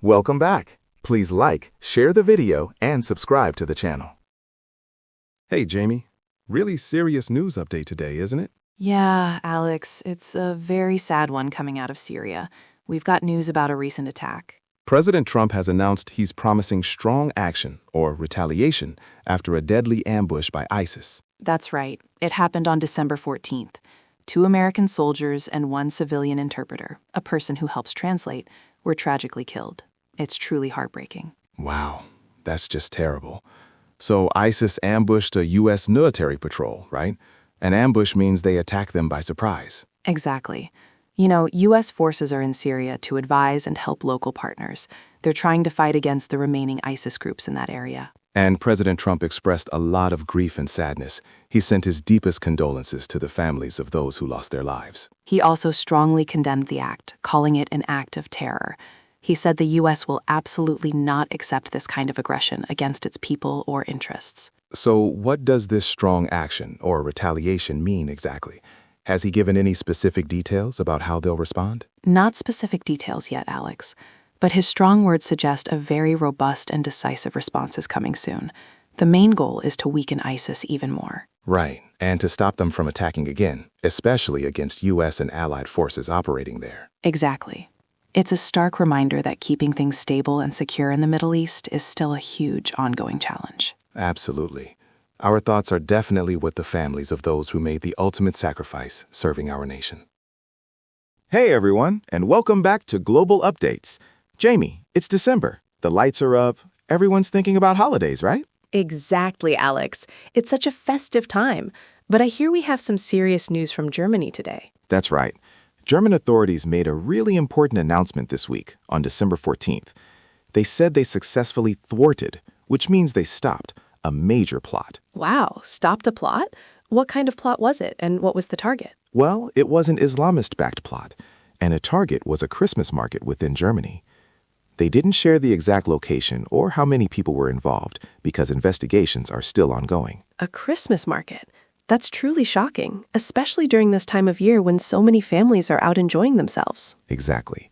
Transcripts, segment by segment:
Welcome back. Please like, share the video, and subscribe to the channel. Hey, Jamie. Really serious news update today, isn't it? Yeah, Alex, it's a very sad one coming out of Syria. We've got news about a recent attack. President Trump has announced he's promising strong action, or retaliation, after a deadly ambush by ISIS. That's right. It happened on December 14th. 2 American soldiers and 1 civilian interpreter, a person who helps translate, were tragically killed. It's truly heartbreaking. Wow, that's just terrible. So ISIS ambushed a U.S. military patrol, right? An ambush means they attack them by surprise. Exactly. You know, U.S. forces are in Syria to advise and help local partners. They're trying to fight against the remaining ISIS groups in that area. And President Trump expressed a lot of grief and sadness. He sent his deepest condolences to the families of those who lost their lives. He also strongly condemned the act, calling it an act of terror. He said the U.S. will absolutely not accept this kind of aggression against its people or interests. So what does this strong action or retaliation mean exactly? Has he given any specific details about how they'll respond? Not specific details yet, Alex, but his strong words suggest a very robust and decisive response is coming soon. The main goal is to weaken ISIS even more. Right, and to stop them from attacking again, especially against U.S. and allied forces operating there. Exactly. It's a stark reminder that keeping things stable and secure in the Middle East is still a huge ongoing challenge. Absolutely. Our thoughts are definitely with the families of those who made the ultimate sacrifice serving our nation. Hey everyone, and welcome back to Global Updates. Jamie, it's December. The lights are up. Everyone's thinking about holidays, right? Exactly, Alex. It's such a festive time. But I hear we have some serious news from Germany today. That's right. German authorities made a really important announcement this week, on December 14th. They said they successfully thwarted, which means they stopped, a major plot. Wow, stopped a plot? What kind of plot was it, and what was the target? Well, it was an Islamist-backed plot, and a target was a Christmas market within Germany. They didn't share the exact location or how many people were involved because investigations are still ongoing. A Christmas market? That's truly shocking, especially during this time of year when so many families are out enjoying themselves. Exactly.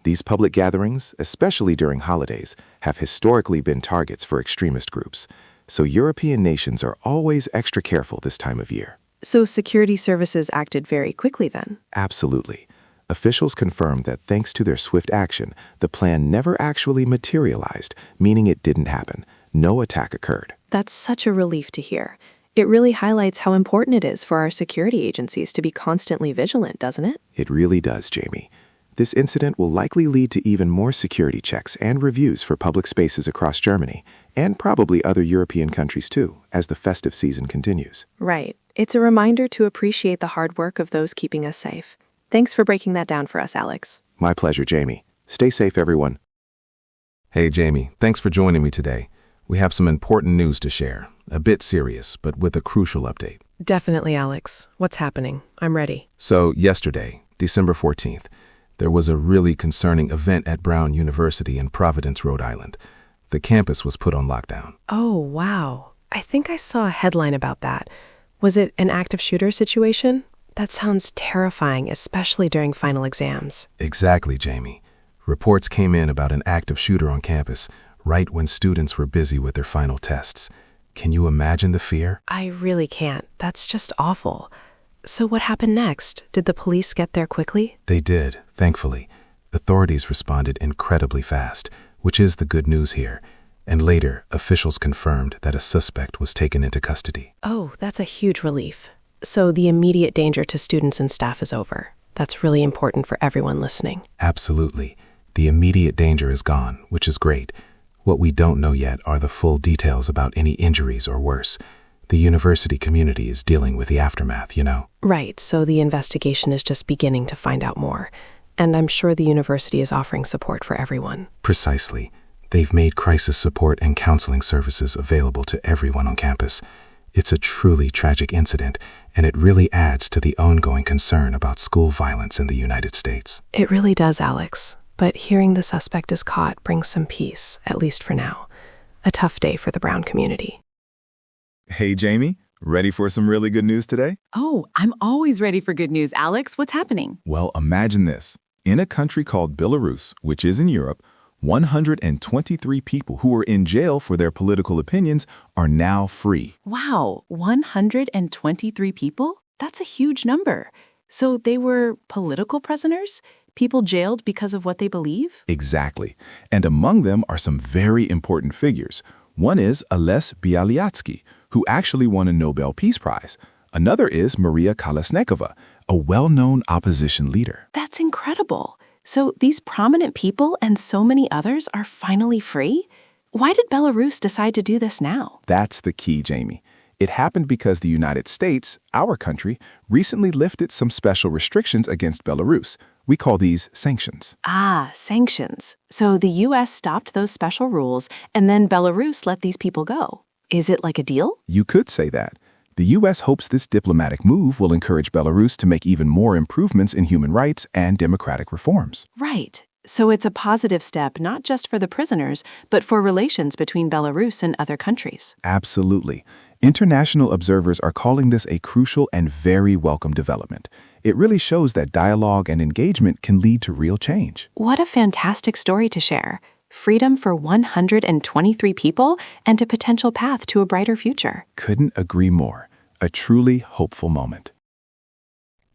These public gatherings, especially during holidays, have historically been targets for extremist groups, so European nations are always extra careful this time of year. So security services acted very quickly then? Absolutely. Officials confirmed that thanks to their swift action, the plan never actually materialized, meaning it didn't happen. No attack occurred. That's such a relief to hear. It really highlights how important it is for our security agencies to be constantly vigilant, doesn't it? It really does, Jamie. This incident will likely lead to even more security checks and reviews for public spaces across Germany, and probably other European countries too, as the festive season continues. Right. It's a reminder to appreciate the hard work of those keeping us safe. Thanks for breaking that down for us, Alex. My pleasure, Jamie. Stay safe, everyone. Hey, Jamie, thanks for joining me today. We have some important news to share. A bit serious, but with a crucial update. Definitely, Alex. What's happening? I'm ready. So, yesterday, December 14th, there was a really concerning event at Brown University in Providence, Rhode Island. The campus was put on lockdown. Oh, wow. I think I saw a headline about that. Was it an active shooter situation? That sounds terrifying, especially during final exams. Exactly, Jamie. Reports came in about an active shooter on campus, right when students were busy with their final tests. Can you imagine the fear? I really can't. That's just awful. So what happened next? Did the police get there quickly? They did, thankfully. Authorities responded incredibly fast, which is the good news here. And later, officials confirmed that a suspect was taken into custody. Oh, that's a huge relief. So the immediate danger to students and staff is over. That's really important for everyone listening. Absolutely. The immediate danger is gone, which is great. What we don't know yet are the full details about any injuries or worse. The university community is dealing with the aftermath, you know. Right, so the investigation is just beginning to find out more. And I'm sure the university is offering support for everyone. Precisely. They've made crisis support and counseling services available to everyone on campus. It's a truly tragic incident, and it really adds to the ongoing concern about school violence in the United States. It really does, Alex. But hearing the suspect is caught brings some peace, at least for now. A tough day for the Brown community. Hey, Jamie, ready for some really good news today? Oh, I'm always ready for good news, Alex. What's happening? Well, imagine this. In a country called Belarus, which is in Europe, 123 people who were in jail for their political opinions are now free. Wow, 123 people? That's a huge number. So they were political prisoners? People jailed because of what they believe? Exactly. And among them are some very important figures. One is Ales Bialyatsky, who actually won a Nobel Peace Prize. Another is Maria Kolesnikova, a well-known opposition leader. That's incredible. So these prominent people and so many others are finally free? Why did Belarus decide to do this now? That's the key, Jamie. It happened because the United States, our country, recently lifted some special restrictions against Belarus. We call these sanctions. Ah, sanctions. So the U.S. stopped those special rules, and then Belarus let these people go. Is it like a deal? You could say that. The U.S. hopes this diplomatic move will encourage Belarus to make even more improvements in human rights and democratic reforms. Right. So it's a positive step not just for the prisoners, but for relations between Belarus and other countries. Absolutely. International observers are calling this a crucial and very welcome development. It really shows that dialogue and engagement can lead to real change. What a fantastic story to share. Freedom for 123 people and a potential path to a brighter future. Couldn't agree more. A truly hopeful moment.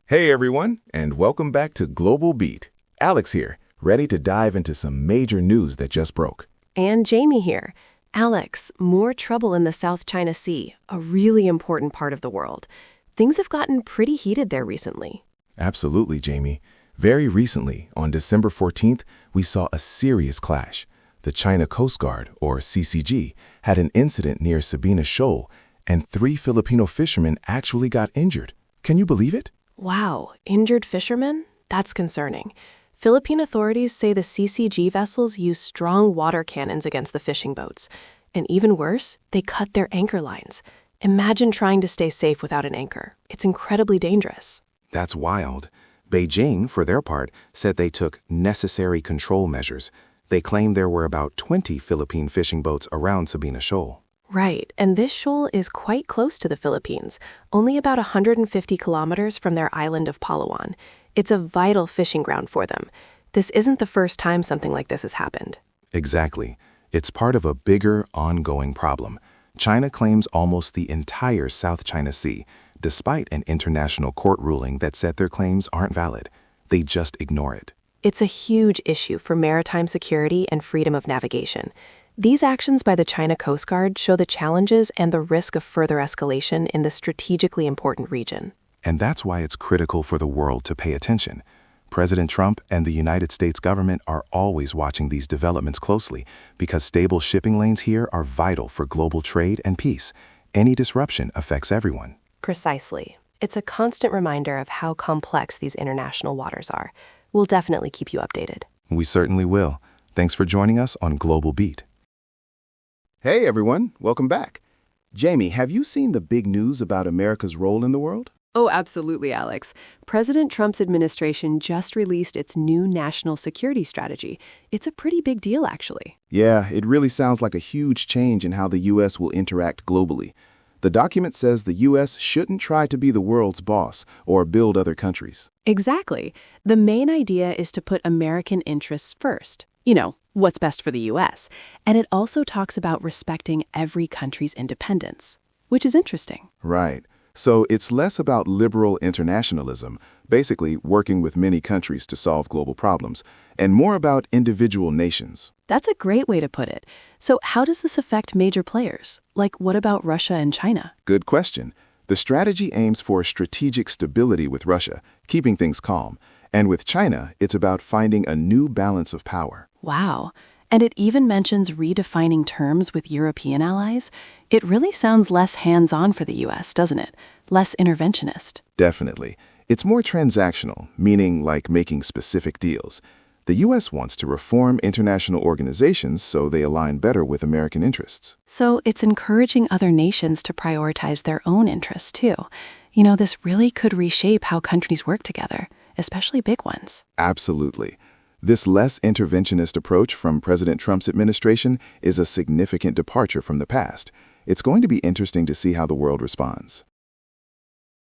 Hey everyone, and welcome back to Global Beat. Alex here, ready to dive into some major news that just broke. And Jamie here. Alex, more trouble in the South China Sea, a really important part of the world. Things have gotten pretty heated there recently. Absolutely, Jamie. Very recently, on December 14th, we saw a serious clash. The China Coast Guard, or CCG, had an incident near Sabina Shoal, and 3 Filipino fishermen actually got injured. Can you believe it? Wow, injured fishermen? That's concerning. Philippine authorities say the CCG vessels use strong water cannons against the fishing boats. And even worse, they cut their anchor lines. Imagine trying to stay safe without an anchor. It's incredibly dangerous. That's wild. Beijing, for their part, said they took necessary control measures. They claimed there were about 20 Philippine fishing boats around Sabina Shoal. Right, and this shoal is quite close to the Philippines, only about 150 kilometers from their island of Palawan. It's a vital fishing ground for them. This isn't the first time something like this has happened. Exactly. It's part of a bigger, ongoing problem. China claims almost the entire South China Sea, despite an international court ruling that said their claims aren't valid. They just ignore it. It's a huge issue for maritime security and freedom of navigation. These actions by the China Coast Guard show the challenges and the risk of further escalation in this strategically important region. And that's why it's critical for the world to pay attention. President Trump and the United States government are always watching these developments closely because stable shipping lanes here are vital for global trade and peace. Any disruption affects everyone. Precisely. It's a constant reminder of how complex these international waters are. We'll definitely keep you updated. We certainly will. Thanks for joining us on Global Beat. Hey everyone, welcome back. Jamie, have you seen the big news about America's role in the world? Oh, absolutely, Alex. President Trump's administration just released its new national security strategy. It's a pretty big deal, actually. Yeah, it really sounds like a huge change in how the U.S. will interact globally. The document says the U.S. shouldn't try to be the world's boss or build other countries. Exactly. The main idea is to put American interests first. You know, what's best for the U.S. And it also talks about respecting every country's independence, which is interesting. Right. So it's less about liberal internationalism, basically working with many countries to solve global problems, and more about individual nations. That's a great way to put it. So how does this affect major players? Like, what about Russia and China? Good question. The strategy aims for strategic stability with Russia, keeping things calm. And with China, it's about finding a new balance of power. Wow. And it even mentions redefining terms with European allies. It really sounds less hands-on for the U.S., doesn't it? Less interventionist. Definitely. It's more transactional, meaning like making specific deals. The U.S. wants to reform international organizations so they align better with American interests. So it's encouraging other nations to prioritize their own interests, too. You know, this really could reshape how countries work together, especially big ones. Absolutely. This less interventionist approach from President Trump's administration is a significant departure from the past. It's going to be interesting to see how the world responds.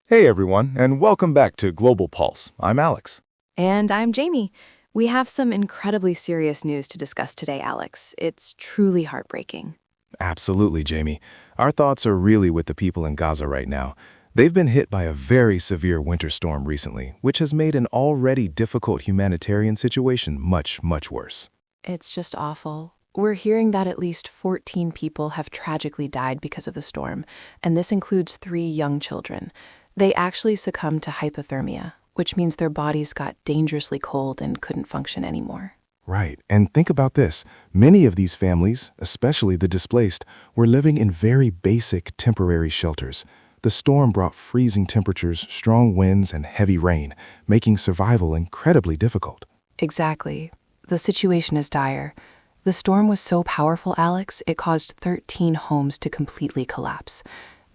Hey everyone, and welcome back to Global Pulse. I'm Alex. And I'm Jamie. We have some incredibly serious news to discuss today, Alex. It's truly heartbreaking. Absolutely, Jamie. Our thoughts are really with the people in Gaza right now. They've been hit by a very severe winter storm recently, which has made an already difficult humanitarian situation much, much worse. It's just awful. We're hearing that at least 14 people have tragically died because of the storm, and this includes 3 young children. They actually succumbed to hypothermia, which means their bodies got dangerously cold and couldn't function anymore. Right, and think about this. Many of these families, especially the displaced, were living in very basic temporary shelters. The storm brought freezing temperatures, strong winds, and heavy rain, making survival incredibly difficult. Exactly. The situation is dire. The storm was so powerful, Alex, it caused 13 homes to completely collapse.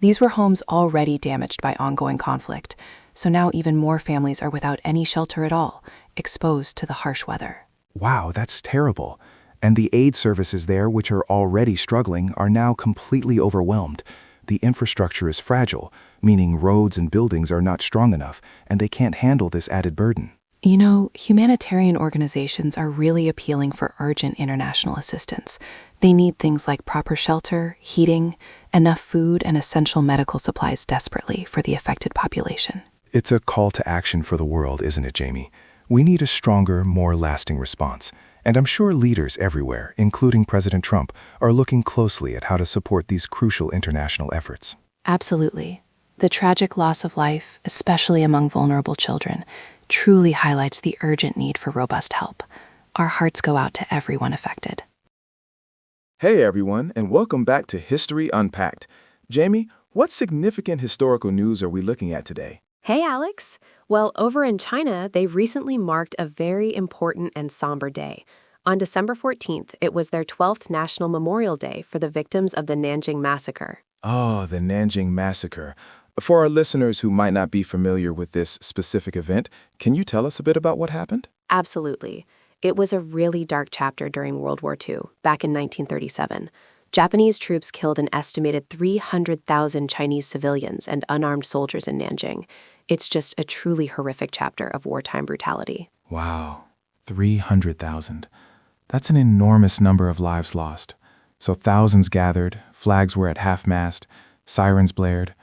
These were homes already damaged by ongoing conflict, so now even more families are without any shelter at all, exposed to the harsh weather. Wow, that's terrible. And the aid services there, which are already struggling, are now completely overwhelmed. The infrastructure is fragile, meaning roads and buildings are not strong enough, and they can't handle this added burden. You know, humanitarian organizations are really appealing for urgent international assistance. They need things like proper shelter, heating, enough food, and essential medical supplies desperately for the affected population. It's a call to action for the world, isn't it, Jamie? We need a stronger, more lasting response. And I'm sure leaders everywhere, including President Trump, are looking closely at how to support these crucial international efforts. Absolutely. The tragic loss of life, especially among vulnerable children, truly highlights the urgent need for robust help. Our hearts go out to everyone affected. Hey everyone, and welcome back to History Unpacked. Jamie, what significant historical news are we looking at today? Hey, Alex. Well, over in China, they recently marked a very important and somber day. On December 14th, it was their 12th National Memorial Day for the victims of the Nanjing Massacre. Oh, the Nanjing Massacre. For our listeners who might not be familiar with this specific event, can you tell us a bit about what happened? Absolutely. It was a really dark chapter during World War II, back in 1937. Japanese troops killed an estimated 300,000 Chinese civilians and unarmed soldiers in Nanjing. It's just a truly horrific chapter of wartime brutality. Wow, 300,000. That's an enormous number of lives lost. So thousands gathered, flags were at half-mast, sirens blared.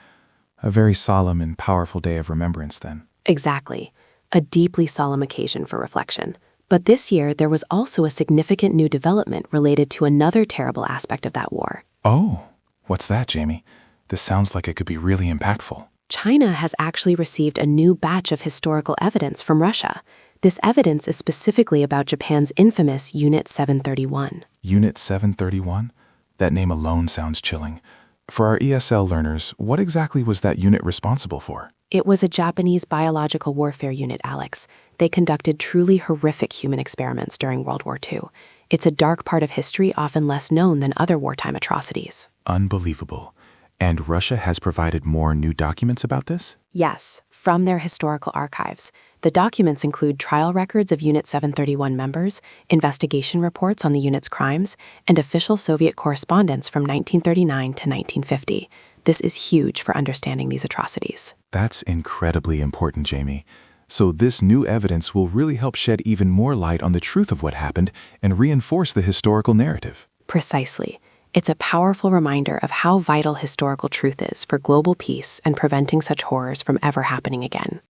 A very solemn and powerful day of remembrance then. Exactly. A deeply solemn occasion for reflection. But this year, there was also a significant new development related to another terrible aspect of that war. Oh, what's that, Jamie? This sounds like it could be really impactful. China has actually received a new batch of historical evidence from Russia. This evidence is specifically about Japan's infamous Unit 731. Unit 731? That name alone sounds chilling. For our ESL learners, what exactly was that unit responsible for? It was a Japanese biological warfare unit, Alex. They conducted truly horrific human experiments during World War II. It's a dark part of history often less known than other wartime atrocities. Unbelievable. And Russia has provided more new documents about this? Yes, from their historical archives. The documents include trial records of Unit 731 members, investigation reports on the unit's crimes, and official Soviet correspondence from 1939 to 1950. This is huge for understanding these atrocities. That's incredibly important, Jamie. So this new evidence will really help shed even more light on the truth of what happened and reinforce the historical narrative. Precisely. It's a powerful reminder of how vital historical truth is for global peace and preventing such horrors from ever happening again.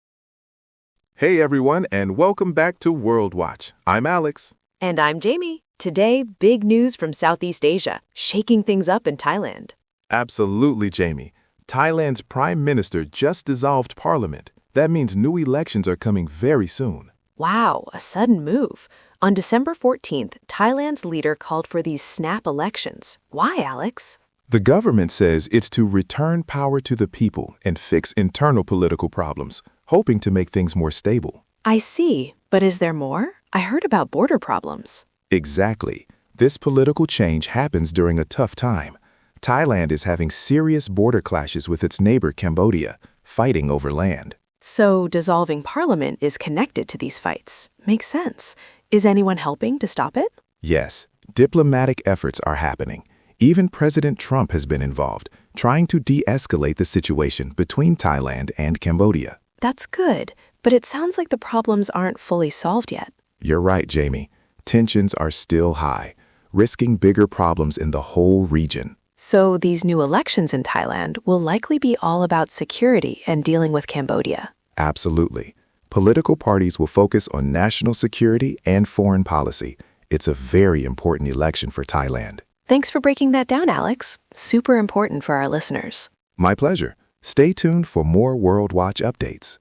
Hey everyone, and welcome back to World Watch. I'm Alex. And I'm Jamie. Today, big news from Southeast Asia, shaking things up in Thailand. Absolutely, Jamie. Thailand's prime minister just dissolved parliament. That means new elections are coming very soon. Wow, a sudden move. On December 14th, Thailand's leader called for these snap elections. Why, Alex? The government says it's to return power to the people and fix internal political problems, hoping to make things more stable. I see, but is there more? I heard about border problems. Exactly. This political change happens during a tough time. Thailand is having serious border clashes with its neighbor Cambodia, fighting over land. So dissolving parliament is connected to these fights. Makes sense. Is anyone helping to stop it? Yes, diplomatic efforts are happening. Even President Trump has been involved, trying to de-escalate the situation between Thailand and Cambodia. That's good, but it sounds like the problems aren't fully solved yet. You're right, Jamie. Tensions are still high, risking bigger problems in the whole region. So these new elections in Thailand will likely be all about security and dealing with Cambodia. Absolutely. Political parties will focus on national security and foreign policy. It's a very important election for Thailand. Thanks for breaking that down, Alex. Super important for our listeners. My pleasure. Stay tuned for more World Watch updates.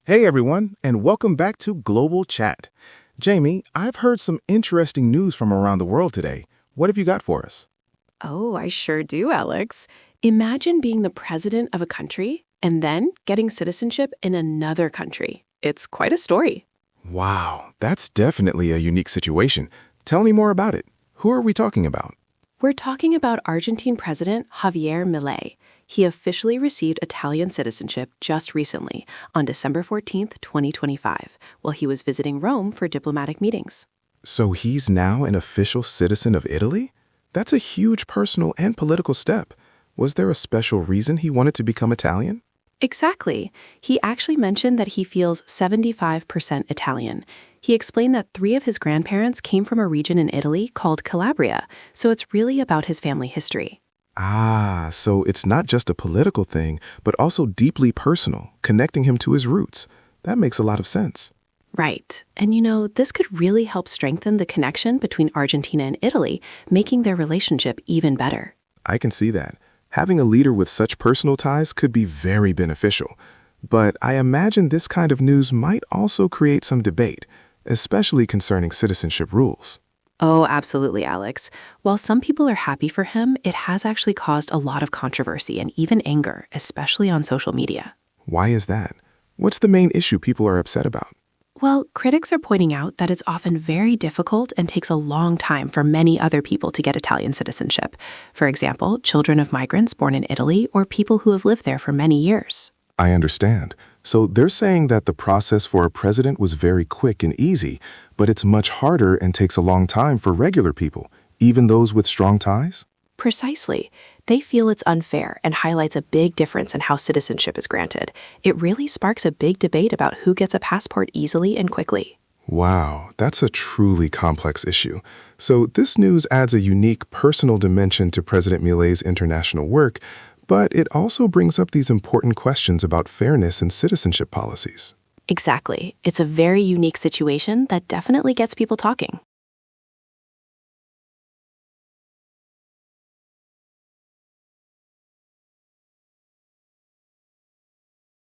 Hey everyone, and welcome back to Global Chat. Jamie, I've heard some interesting news from around the world today. What have you got for us? Oh, I sure do, Alex. Imagine being the president of a country and then getting citizenship in another country. It's quite a story. Wow, that's definitely a unique situation. Tell me more about it. Who are we talking about? We're talking about Argentine President Javier Milei. He officially received Italian citizenship just recently, on December 14th, 2025, while he was visiting Rome for diplomatic meetings. So he's now an official citizen of Italy? That's a huge personal and political step. Was there a special reason he wanted to become Italian? Exactly. He actually mentioned that he feels 75% Italian. He explained that 3 of his grandparents came from a region in Italy called Calabria, so it's really about his family history. Ah, so it's not just a political thing, but also deeply personal, connecting him to his roots. That makes a lot of sense. Right. And this could really help strengthen the connection between Argentina and Italy, making their relationship even better. I can see that. Having a leader with such personal ties could be very beneficial. But I imagine this kind of news might also create some debate, especially concerning citizenship rules. Oh, absolutely, Alex. While some people are happy for him, it has actually caused a lot of controversy and even anger, especially on social media. Why is that? What's the main issue people are upset about? Well, critics are pointing out that it's often very difficult and takes a long time for many other people to get Italian citizenship. For example, children of migrants born in Italy or people who have lived there for many years. I understand. So they're saying that the process for a president was very quick and easy, but it's much harder and takes a long time for regular people, even those with strong ties? Precisely. They feel it's unfair and highlights a big difference in how citizenship is granted. It really sparks a big debate about who gets a passport easily and quickly. Wow, that's a truly complex issue. So this news adds a unique personal dimension to President Milei's international work, but it also brings up these important questions about fairness and citizenship policies. Exactly. It's a very unique situation that definitely gets people talking.